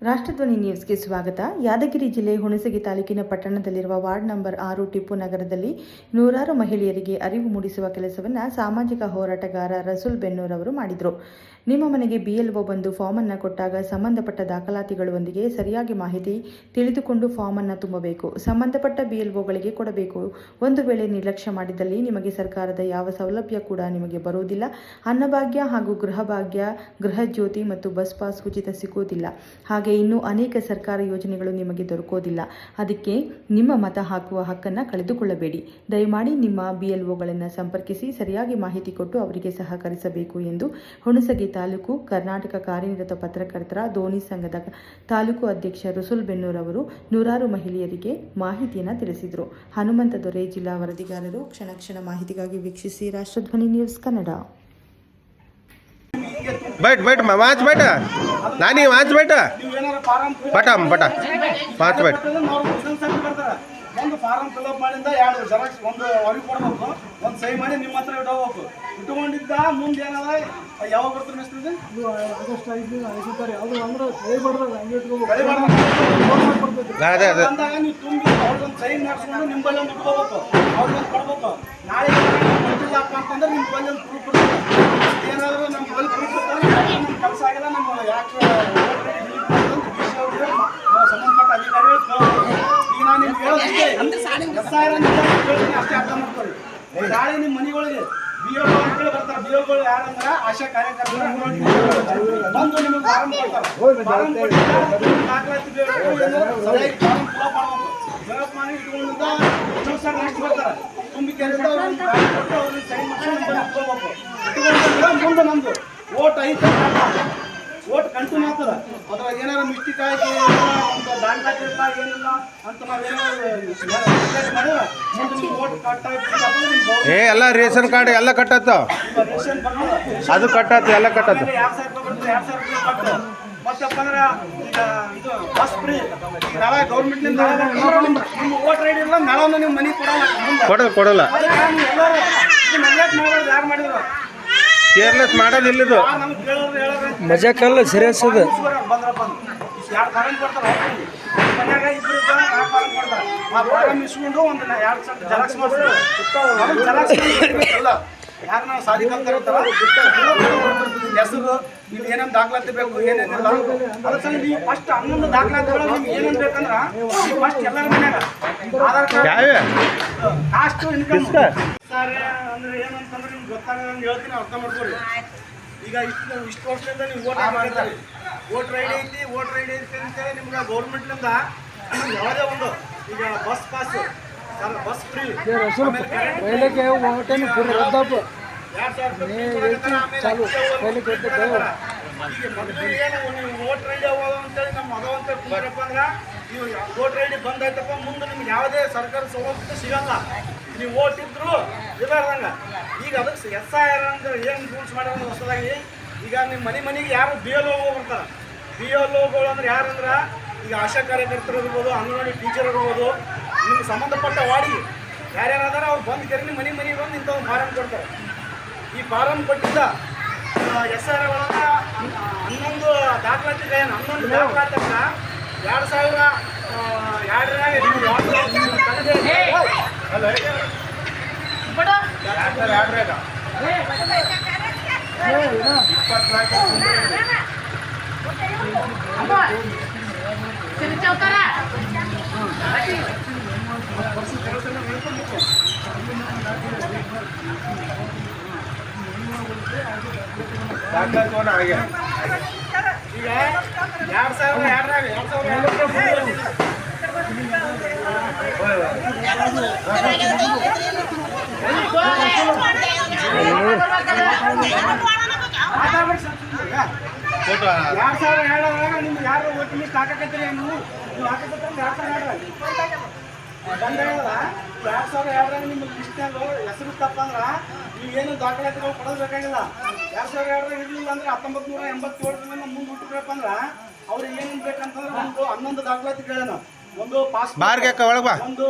ರಾಷ್ಟ್ರಧ್ವನಿ ನ್ಯೂಸ್ಗೆ ಸ್ವಾಗತ. ಯಾದಗಿರಿ ಜಿಲ್ಲೆ ಹುಣಸಗಿ ತಾಲೂಕಿನ ಪಟ್ಟಣದಲ್ಲಿರುವ ವಾರ್ಡ್ ನಂಬರ್ 6 ಟಿಪ್ಪು ನಗರದಲ್ಲಿ ನೂರಾರು ಮಹಿಳೆಯರಿಗೆ ಅರಿವು ಮೂಡಿಸುವ ಕೆಲಸವನ್ನು ಸಾಮಾಜಿಕ ಹೋರಾಟಗಾರ ರಸೂಲ್ ಬೆನ್ನೂರ್ ಅವರು ಮಾಡಿದರು. ನಿಮ್ಮ ಮನೆಗೆ BLO ಬಂದು ಫಾರ್ಮ್ ಅನ್ನು ಕೊಟ್ಟಾಗ ಸಂಬಂಧಪಟ್ಟ ದಾಖಲಾತಿಗಳೊಂದಿಗೆ ಸರಿಯಾಗಿ ಮಾಹಿತಿ ತಿಳಿದುಕೊಂಡು ಫಾರ್ಮ್ ಅನ್ನು ತುಂಬಬೇಕು. ಸಂಬಂಧಪಟ್ಟ BLOಗಳಿಗೆ ಕೊಡಬೇಕು. ಒಂದು ವೇಳೆ ನಿರ್ಲಕ್ಷ್ಯ ಮಾಡಿದಲ್ಲಿ ನಿಮಗೆ ಸರ್ಕಾರದ ಯಾವ ಸೌಲಭ್ಯ ಕೂಡ ನಿಮಗೆ ಬರುವುದಿಲ್ಲ. ಅನ್ನಭಾಗ್ಯ ಹಾಗೂ ಗೃಹಭಾಗ್ಯ, ಗೃಹ ಜ್ಯೋತಿ ಮತ್ತು ಬಸ್ ಪಾಸ್ ಉಚಿತ ಸಿಗುವುದಿಲ್ಲ. ಹಾಗೆ ಇನ್ನೂ ಅನೇಕ ಸರ್ಕಾರ ಯೋಜನೆಗಳು ನಿಮಗೆ ದೊರಕೋದಿಲ್ಲ. ಅದಕ್ಕೆ ನಿಮ್ಮ ಮತ ಹಾಕುವ ಹಕ್ಕನ್ನು ಕಳೆದುಕೊಳ್ಳಬೇಡಿ. ದಯಮಾಡಿ ನಿಮ್ಮ BLOಗಳನ್ನು ಸಂಪರ್ಕಿಸಿ ಸರಿಯಾಗಿ ಮಾಹಿತಿ ಕೊಟ್ಟು ಅವರಿಗೆ ಸಹಕರಿಸಬೇಕು ಎಂದು ಹುಣಸಗಿ ತಾಲೂಕು ಕರ್ನಾಟಕ ಕಾರ್ಯನಿರತ ಪತ್ರಕರ್ತರ ದೋಣಿ ಸಂಘದ ತಾಲೂಕು ಅಧ್ಯಕ್ಷ ರಸೂಲ್ ಬೆನ್ನೂರ್ ಅವರು ನೂರಾರು ಮಹಿಳೆಯರಿಗೆ ಮಾಹಿತಿಯನ್ನು ತಿಳಿಸಿದರು. ಹನುಮಂತ ದೊರೆ ಜಿಲ್ಲಾ ವರದಿಗಾರರು. ಕ್ಷಣ ಕ್ಷಣ ಮಾಹಿತಿಗಾಗಿ ವೀಕ್ಷಿಸಿ ರಾಷ್ಟ್ರಧ್ವನಿ ನ್ಯೂಸ್ ಕನ್ನಡ. बैठ बैठ वाच बैठ नानी वाच बैठ बटा बटा वाच बैठ ಒಂದು ಫಾರಂ ಫಿಲ್ಅಪ್ ಮಾಡಿಂದ ಎರಡು ಜೆರಾಕ್ಸ್ ಒಂದು ಅವ್ರಿಗೆ ಕೊಡಬೇಕು, ಒಂದು ಸಹಿ ಮಾಡಿ ನಿಮ್ಮ ಹತ್ರ ಇಟ್ಕೋಬೇಕು. ಇಟ್ಕೊಂಡಿದ್ದ ಮುಂದೆ ಏನದ ಯಾವಾಗ ಬರ್ತಾರೆ ಮಿಸ್ತ್ರಿ ಆಗಸ್ಟ್ 5 ಅದು ಅಂದ್ರೆ ಅಂದಾಗ ನೀವು ತುಂಬಿ ಅವ್ರಿಗೊಂದು ಸಹಿ ಮಾಡಿಸ್ಕೊಂಡು ನಿಮ್ಮ ಬಲ್ಲಿ ಒಂದು ಇಟ್ಕೋಬೇಕು, ಅವ್ರಿಗೊಂದು ಕೊಡ್ಬೇಕು. ನಾಳೆ ಕೊಟ್ಟಿಲ್ಲಪ್ಪ ಅಂತಂದ್ರೆ ನಿಮ್ಮ ಬಲ್ಲಿ ಒಂದು ಪ್ರೂಫ್ ಇರ್ತದೆ. ಏನಾದರೂ ನಮ್ಮ ಬಲ್ಲಿ ಪ್ರೂಫ್ ಇರ್ತಾರೆ, ನಮ್ಮ ಕೆಲಸ ಆಗಿಲ್ಲ, ನಮ್ಮ ಯಾಕೆ ಸಂಬಂಧಪಟ್ಟ ಅಧಿಕಾರಿಗಳು ಈಗ ನಾನು ನಿಮ್ಗೆ ಹೇಳೋದಕ್ಕೆ ಅಷ್ಟೇ ಅರ್ಥ ಮಾಡ್ಕೊಳ್ಳಿ. ನಾಳೆ ನಿಮ್ಮ ಮನೆಗಳಿಗೆ BLO ಅಂತೇಳಿ ಬರ್ತಾರೆ. BLOಗಳು ಯಾರಂದ್ರೆ ಆಶಾ ಕಾರ್ಯಕರ್ತರು ಬಂದು ನಿಮಗೆ ಫಾರಂ ಕೊಡ್ತಾರೆ. ಫಾರಂ ದಾಖಲಾತಿ ಸರಿಯಾಗಿ ಫಾರಂ ಫಿಲಪ್ ಮಾಡಬೇಕು. ಫಿಲಪ್ ಮಾಡಿ ಇಟ್ಕೊಂಡಿಂದ ಇನ್ನೊಂದ್ಸರಿ ನೆಕ್ಸ್ಟ್ ಬರ್ತಾರೆ. ತುಂಬಿಕೆಯಿಂದ ಅವ್ರಿಗೆ ಕೊಟ್ಟು ಅವ್ರಿಗೆ ಸೈನ್ ಮಾಡ್ಕೊಂಡು ಇಟ್ಕೋಬೇಕು. ಇಟ್ಕೊಂಡ್ರೆ ಮುಂದೆ ನಮ್ಮದು ಓಟ್ ಐತೆ, ಓಟ್ ಕಂಟಿನ್ಯೂ ಆಗ್ತದೆ. ಅದ್ರಾಗ ಏನಾದ್ರು ಮಿಸ್ಟೇಕ್ ಆಗಿ ಒಂದು ದಾಖಲಾತಿ ಇಲ್ಲ ಏನಿಲ್ಲ ಅಂತ ನಾವೇನಾದ್ರು ಮುಂದೆ ಓಟ್ ಕಟ್ ಆಗಿ ಎಲ್ಲ ರೇಷನ್ ಕಾರ್ಡ್ ಎಲ್ಲ ಕಟ್ಟತ್ತ, ರೇಷನ್ ಅದು ಕಟ್ಟತ್ತ, ಎಲ್ಲ ಕಟ್ಟತ್ತ. 2,000 ರೂಪಾಯಿ 2,000 ರೂಪಾಯಿ ಕಟ್ಟು ಮತ್ತಪ್ಪ ಅಂದ್ರೆ ಈಗ ಇದು ಬಸ್ ಫ್ರೀ. ಈಗ ನಾವೇ ಗೌರ್ಮೆಂಟ್ನಿಂದ ನಿಮ್ಮ ಓಟ್ ಐಡಿ ಇಲ್ಲ ನಾಳೆ ನಿಮ್ಮ ಮನೆಗೆ ಕೊಡಲ್ಲ. ಎಲ್ಲರೂ ಇದು ನೆಗ್ಲೆಕ್ಟ್ ಮಾಡೋದು ಯಾರು ಮಾಡಿದ್ರು? ಕೇರ್ಲೆಸ್ ಮಾಡೋದು ಇಲ್ಲಿದು ಮಜಾಕಲ್ಲ ಸೀರಿಯಸ್ ಅದು. ಬಂದ್ರಪ್ಪ ಯಾರು ಫಾರಂ ಕೊಡ್ತಾರೆ ಮನ್ಯಾಗ ಇಬ್ಬರು ಫಾರಂ ಕೊಡ್ತಾರೆ. ಆ ಫಾರಂ ಇಸ್ಕೊಂಡು ಒಂದು 2 ಸೆಟ್ ಜೆರಾಕ್ಸ್ ಮಾಡ್ತಾರೆ. ಅಲ್ಲ ಯಾರನ್ನ ಸಾರಿ ಕಲ್ತಿರ್ತಾರ ಹೆಸರು ನೀವು ಏನೇನು ದಾಖಲಾತಿ ಬೇಕು ಏನೇನಿಲ್ಲ ಅದ್ರ ಸಲ ನೀವು ಫಸ್ಟ್ 11 ದಾಖಲಾತಿಗಳು ನಿಮ್ಗೆ ಏನೇನು ಬೇಕಂದ್ರೆ ನೀವು ಫಸ್ಟ್ ಎಲ್ಲರ ಮನ್ಯಾಗ Aadhaar card, cost, income sir ಅಂದ್ರೆ ಏನಂತಂದ್ರೆ ನಿಮ್ಗೆ ಗೊತ್ತಾಗಂಗೆ ಹೇಳ್ತೀನಿ, ಅರ್ಥ ಮಾಡ್ಕೊಳ್ಳಿ. ಈಗ ಇಷ್ಟು ವರ್ಷದಿಂದ ನೀವು ವೋಟ್ ಮಾಡ್ತಾರೆ. ವೋಟರ್ ಐಡಿ ಐತಿ, ವೋಟರ್ ಐಡಿ ಐತಿ ಅಂತೇಳಿ ನಿಮ್ಗೆ ಗೌರ್ಮೆಂಟ್ನಿಂದ ಯಾವುದೇ ಒಂದು ಈಗ bus pass, bus free, voter ID ಅಂತೇಳಿ ನಮ್ಮ ಮಗವಂತ ಕೂರಪ್ಪ ಅಂದ್ರೆ ನೀವು ವೋಟರ್ ಐಡಿ ಬಂದಾಯ್ತಪ್ಪ ಮುಂದೆ ನಿಮ್ಗೆ ಯಾವುದೇ ಸರ್ಕಾರ ಸೌಲಭ್ಯ ಸಿಗಲ್ಲ. ನೀವು ವೋಟ್ ಇದ್ರು ಇದಾರ್ದಂಗ. ಈಗ ಅದಕ್ಕೆ SIR ಅಂದ್ರೆ ಏನು ರೂಲ್ಸ್ ಮಾಡ್ಯಾರ ಹೊಸದಾಗಿ. ಈಗ ನಿಮ್ಮ ಮನೆಗೆ ಯಾರು BLO ಬರ್ತಾರೆ. BLOಗಳು ಅಂದ್ರೆ ಯಾರಂದ್ರೆ ಈಗ ಆಶಾ ಕಾರ್ಯಕರ್ತರು ಇರ್ಬೋದು, ಅಂಗನವಾಡಿ ಟೀಚರ್ ಇರ್ಬೋದು, ನಿಮ್ಗೆ ಸಂಬಂಧಪಟ್ಟ ವಾರ್ಡಿಗೆ ಯಾರ್ಯಾರದಾರ ಅವ್ರು ಬಂದು ಕೆರೆ ಮನೆಗೆ ಬಂದು ಇಂಥವು ಫಾರಂ ಕೊಡ್ತಾರೆ. ಈ ಫಾರಂ ಕೊಟ್ಟಿದ್ದ SIR ಒಳಗೆ 11 ದಾಖಲಾತಿ 11 ದಾಖಲಾತಿ 2002 ಈಗ 2002 ನಿಮ್ಗೆ ಯಾರು ಒಟ್ಟು ಲಿಸ್ಟ್ ಹಾಕಕತ್ತೀರಿ ನೀವು ಹಾಕಕತ್ತರ 2002 ನಿಮ್ಮ ಲಿಸ್ಟ್ನಾಗ ಹೆಸರು ತಪ್ಪ ಅಂದ್ರೆ ನೀವು ಏನು ದಾಖಲಾತಿಗಳು ಕೊಡೋದು ಬೇಕಾಗಿಲ್ಲ. 2002 ಇರಲಿಲ್ಲ ಅಂದ್ರೆ 1987 ಮುಂದೆ ಹುಟ್ಟಬೇಕಪ್ಪ ಅಂದ್ರೆ ಅವ್ರಿಗೆ ಏನೇನು ಬೇಕಂತಂದ್ರೆ ಒಂದು 11 ದಾಖಲಾತಿಗಳೇನು, ಒಂದು ಪಾಸ್, ಒಂದು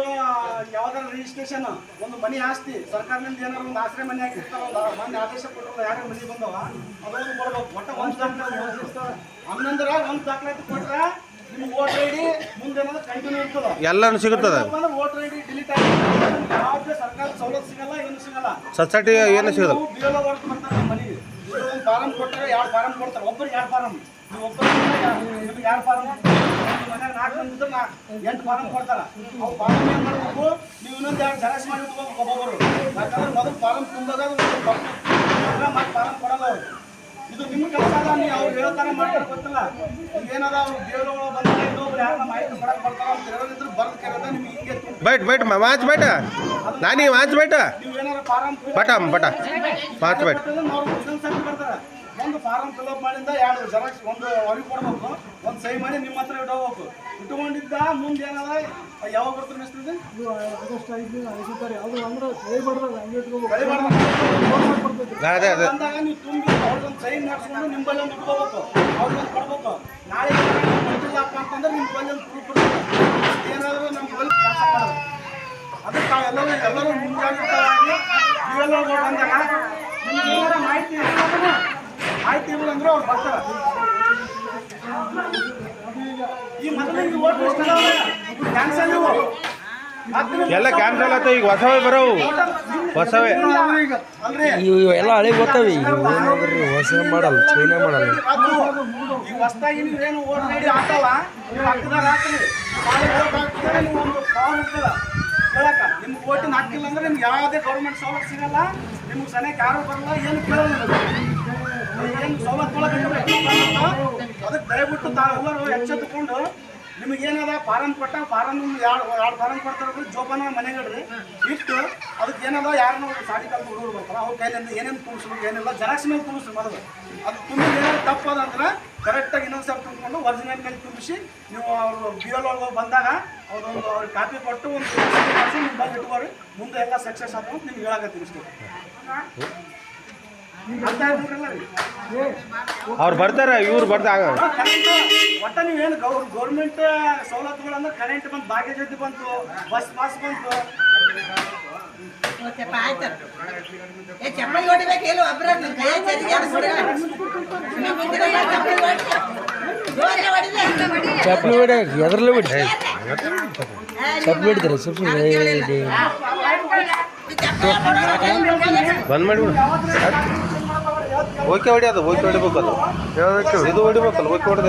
ಯಾವ್ದಾರ ರಿಜಿಸ್ಟ್ರೇಷನ್, ಒಂದು ಮನೆ ಆಸ್ತಿ, ಸರ್ಕಾರದಿಂದ ಏನಾದ್ರು ಒಂದು ಆಶ್ರಯ ಮನೆ ಹಾಕಿರ್ತಾರಲ್ಲ, ಮೊನ್ನೆ ಆದೇಶ ಕೊಟ್ಟರು ಯಾರು ಮನೆ ಬಂದವ ಅದೊಂದು ಕೊಡ್ಬೇಕು. ಒಟ್ಟು ಒಂದು ದಾಖಲಾತಿ 11 ಒಂದು ದಾಖಲಾತಿ ಕೊಟ್ರೆ ನಿಮ್ಮ ವೋಟರ್ ಐ ಡಿ ಮುಂದೆ ಏನಾದ್ರು ಕಂಟಿನ್ಯೂ ಇರ್ತದ. ಎಲ್ಲಾನು ಸಿಗುತ್ತದೆ. ವೋಟರ್ ಐ ಡಿ ಡಿಲೀಟ್ ಆಗಿ ಯಾವುದೇ ಸರ್ಕಾರ ಸವಲತ್ತು ಸಿಗಲ್ಲ, ಏನು ಸಿಗಲ್ಲ. ಸೊಸೈಟಿ ಏನು ಸಿಗೋದು ಬಿಎಲ್ಒ ವರ್ಕ್ ಬರ್ತಾರೆ ನಿಮ್ಮ ಮನೆಗೆ. ಒಂದು ಫಾರಂ ಕೊಟ್ಟರೆ 2 ಫಾರಂ ಕೊಡ್ತಾರೆ, ಒಬ್ಬರಿಗೆ 2 ಫಾರಂ. ನೀವು ಒಬ್ಬರಿಗೆ ನಿಮ್ಗೆ 2 ಫಾರಂ, ಮನೆಯಾಗ 4 ಮಂದಿ ಇದ್ರೆ 8 ಫಾರಂ ಕೊಡ್ತಾರೆ. ಅವು ಫಾರಂ ಏನು ಮಾಡಬೇಕು, ನೀವು ಇನ್ನೊಂದು 2 ಜೆರಾಕ್ಸ್ ಮಾಡಿ ಇಟ್ಕೋಬೇಕು ಒಬ್ಬೊಬ್ಬರು. ಯಾಕಂದ್ರೆ ಮೊದಲು ಫಾರಂ ತುಂಬಿದಾಗ ಮತ್ತೆ ಫಾರಂ ಕೊಡಲ್ಲ ಅವರು. ಇದು ನಿಮ್ಮ ಕೆಲಸ ಅಲ್ಲ, ನೀವು ಅವ್ರು ಹೇಳ್ತಾರೆ ಮಾಡ್ತಾರೆ ಗೊತ್ತಿಲ್ಲ. ಏನದ ಅವ್ರು ಬಿಎಲ್ಒ ಬಂದಾಗ ಇನ್ನೊಬ್ರು ಯಾರನ್ನ ಮಾಹಿತಿ ಕೊಡಕ್ಕೆ ಬರ್ತಾರ ಅಂತ ಹೇಳೋದಿದ್ರೆ ಬರೆದು ಕರೆದ ನಿಮ್ಗೆ ಹಿಂಗೆ बैठ बैठ वाच बैठ नानी वाच बैठ ನೀವು ಏನಾರ ಫಾರಂ बटा बटा वाच बैठ ಬರ್ತಾರೆ. ಒಂದು ಫಾರಂ ಫಿಲ್ಅಪ್ ಮಾಡಿಂದ 2 ಜೆರಾಕ್ಸ್, ಒಂದು ಅವ್ರಿಗೆ ಕೊಡ್ಬೇಕು, ಒಂದು ಸಹಿ ಮಾಡಿ ನಿಮ್ಮ ಹತ್ರ ಇಟ್ಕೋಬೇಕು. ಇಟ್ಕೊಂಡಿದ್ದ ಮುಂದೆ ಏನದ ಯಾವಾಗ ಬರ್ತಾರೆ ಮಿಸ್ಟ್ರಿ ಆಗಸ್ಟ್ 5 ಯಾವುದು ಅಂದ್ರೆ ಅದೇ ಅದೇ ಬಂದಾಗ ನೀವು ತುಂಬಿ ಅವ್ರಿಗೊಂದು ಸಹಿ ಮಾಡಿಸ್ಕೊಂಡು ನಿಮ್ಮ ಬಲ್ಲಿ ಒಂದು ಇಟ್ಕೋಬೇಕು, ಅವ್ರಿಗೊಂದು ಕೊಡ್ಬೇಕು. ನಾಳೆ ಕೊಟ್ಟಿಲ್ಲಪ್ಪ ಅಂತಂದ್ರೆ ನಿಮ್ಮ ಬಲ್ಲಿ ಒಂದು ಪ್ರೂಫ್ ಇರ್ತದೆ. ಏನಾದರೂ ನಮ್ಮ ಬಲ್ಲಿ ಕೆಲಸ ಮಾಡೋದು ಅದಕ್ಕೆ ಎಲ್ಲರೂ ಮುಂಜಾಗ್ರತವಾಗಿ ಇವೆಲ್ಲ ಬಂದಾಗ ನಿಮ್ಗೆ ಏನಾರ ಮಾಹಿತಿ ಇಲ್ಲ ಅಂದ್ರೆ ಅವ್ರು ಬರ್ತಾರೆ. ಈ ಮೊದಲು ನೀವು ಓಟ್ ಕ್ಯಾನ್ಸಲ್ ನೀವು ಎಲ್ಲ ಕ್ಯಾನ್ಸಲ್ ಆಯ್ತು. ಈಗ ಹೊಸವೇ ಬರೋವು ಹೊಸವೇ ಅಲ್ರಿ ಎಲ್ಲ ಹಳೆ ಗೊತ್ತವೆ. ಈಗ ಏನಾದ್ರೂ ಹೊಸ ಮಾಡಲ್ಲ, ಚೈನಾ ಮಾಡಲ್ಲ. ಈಗ ಹೊಸದಾಗಿ ನೀವೇನು ಓಟ್ ರೆಡಿ ಹಾಕಲ್ಲ, ನೀವು ಹಾಕಿದಾರ ಹಾಕ್ರಿ. ನಾಳೆ ಓಟ್ ಹಾಕಿದ್ರೆ ನೀವು ಒಂದು ಫಾರ್ಮ್ ಇರ್ತದ ಕೇಳಕ. ನಿಮ್ಗೆ ಓಟಿನ ಹಾಕಿಲ್ಲ ಅಂದ್ರೆ ನಿಮ್ಗೆ ಯಾವುದೇ ಗೌರ್ಮೆಂಟ್ ಸವಲತ್ತು ಸಿಗಲ್ಲ, ನಿಮ್ಗೆ ಸನಿಯಕ್ಕೆ ಯಾರು ಬರಲ್ಲ, ಏನು ಕೇಳಲ್ಲ. ಏನು ಸವಲತ್ತು ಅದಕ್ಕೆ ದಯವಿಟ್ಟು ತಾವೆಲ್ಲರೂ ಎಚ್ಚೆತ್ತುಕೊಂಡು ನಿಮಗೇನದ ಫಾರಂ ಕೊಟ್ಟ ಫಾರಂ 2 ಫಾರಂ ಕೊಡ್ತಾರೆ, ಜೋಪಾನ ಮನೆಗಡ್ರಿ ಇಟ್ಟು ಅದಕ್ಕೆ ಏನದ ಯಾರನ್ನ ಸಾಡಿ ಕಲ್ತು ಹುಡುಗರು ಬರ್ತಾರೆ ಅವ್ರ ಕೈಲಿಂದ ಏನೇನು ತುಂಬಿಸ್ಬೇಕು ಏನಿಲ್ಲ ಜೆರಾಕ್ಸ್ ಮೇಲೆ ತುಂಬಿಸ್ರಿ ಮೊದಲು. ಅದು ತುಂಬಿ ಏನಾದ್ರು ತಪ್ಪದಂದ್ರೆ ಕರೆಕ್ಟಾಗಿ ಇನ್ನೊಂದು ಸಲ ತುಂಬಿಕೊಂಡು ಒರಿಜಿನಲ್ ಮೇಲೆ ತುಂಬಿಸಿ ನೀವು ಅವರು ಬಿಎಲ್ಒ ಬಂದಾಗ ಅವ್ರೊಂದು ಅವ್ರಿಗೆ ಕಾಪಿ ಕೊಟ್ಟು ಒಂದು ನಿಮ್ಮ ಬಂದು ಇಟ್ಕೋರಿ. ಮುಂದೆ ಎಲ್ಲ ಸಕ್ಸಸ್ ಆದ ಅಂತ ನಿಮ್ಗೆ ಹೇಳಕತ್ತೀನಿ ಇಷ್ಟು. ಅರ್ಥ ಆಯ್ತಲ್ಲ ರೀ? ಅವ್ರು ಬರ್ತಾರೆ, ಇವ್ರು ಬರ್ದಾಗ ಒಟ್ಟ ನೀವೇನು ಗೌರ್ಮೆಂಟ್ ಸವಲತ್ತುಗಳಂದ್ರೆ ಕರೆಂಟ್ ಬಂತು, ಭಾಗ್ಯ ಜ್ಯೋತಿ ಬಂತು, ಬಸ್ ಪಾಸ್ ಬಂತು. ಚಪ್ಪಲಿ ಹೊಡಿಬೇಕು ಹೇಳು ಒಬ್ಬರ ಕೈ ಚರಿಗೆ ಚಪ್ಪಲಿ ಹೊಡಿ ಎದ್ರಲ್ಲೇ ಬಿಡಿ ಚಪ್ಪಲಿ ಹೊಡಿತಾರೆ ಬಂದ್ ಮಾಡಿಬಿಡು. ಓಕೆ ಹೊಡಿಯೋದು, ಓಕೆ ಹೊಡಿಬೇಕಲ್ಲ, ಇದು ಹೊಡಿಬೇಕಲ್ಲ, ಓಕೆ ಹೊಡೆದ